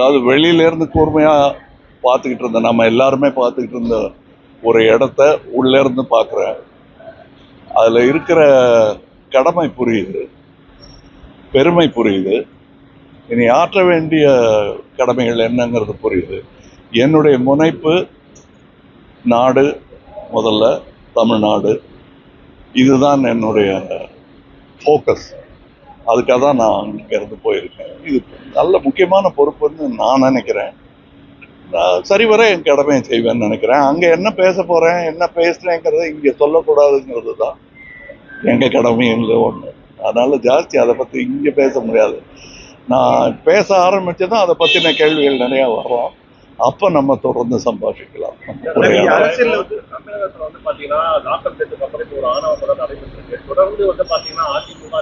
அதாவது வெளியிலேருந்து கூர்மையாக பார்த்துக்கிட்டு இருந்த நம்ம எல்லாருமே பார்த்துக்கிட்டு இருந்த ஒரு இடத்த உள்ளேருந்து பார்க்குறேன். அதில் இருக்கிற கடமை புரியுது, பெருமை புரியுது, இனி ஆற்ற வேண்டிய கடமைகள் என்னங்கிறது புரியுது. என்னுடைய முனைப்பு நாடு, முதல்ல தமிழ்நாடு, இதுதான் என்னுடைய ஃபோக்கஸ். அதுக்காக தான் நான் இங்கேருந்து போயிருக்கேன். இது நல்ல முக்கியமான பொறுப்புன்னு நான் நினைக்கிறேன். நான் சரிவர என் கடமையை செய்வேன்னு நினைக்கிறேன். அங்கே என்ன பேச போகிறேன், என்ன பேசுகிறேங்கிறத இங்கே சொல்லக்கூடாதுங்கிறது தான் எங்கள் கடமையும் ஒன்று. அதனால் ஜாஸ்தி அதை பற்றி இங்கே பேச முடியாது. நான் பேச ஆரம்பிச்சதும் அதை பற்றின கேள்விகள் நிறையா வரும். அப்போ நம்ம தொடர்ந்து சம்பாஷிக்கலாம். அரசியல் தமிழகத்துல பாத்தீங்கன்னா நாற்பது பேருக்கு அப்புறம் ஒரு ஆணவ கொலை நடைபெற்றிருக்கு. தொடர்ந்து பாத்தீங்கன்னா அதிமுக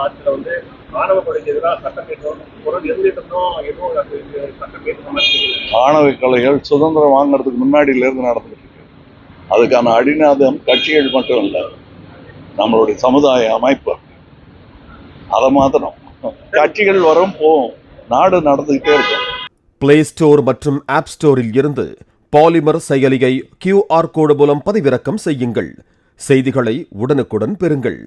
ஆட்சியில ஆணவ கொலைக்கு எதிராக சட்டம் தொடர்ந்து எதிர்த்தோம். எதுவும் சட்டம் கேட்க ஆணவ கொலைகள் சுதந்திரம் வாங்குறதுக்கு முன்னாடியில இருந்து நடந்துட்டு இருக்கு. அதுக்கான அடிநாதம் கட்சிகள் மட்டும் இல்லை, நம்மளுடைய சமுதாய அமைப்பு. அதை மாத்திரம் கட்சிகள் வரும் போகும், நாடு நடந்துகிட்டே இருக்கும். பிளே ஸ்டோர் மற்றும் ஆப் ஸ்டோரில் இருந்து பாலிமர் செயலியை QR கோடு மூலம் பதிவிறக்கம் செய்யுங்கள். செய்திகளை உடனுக்குடன் பெறுங்கள்.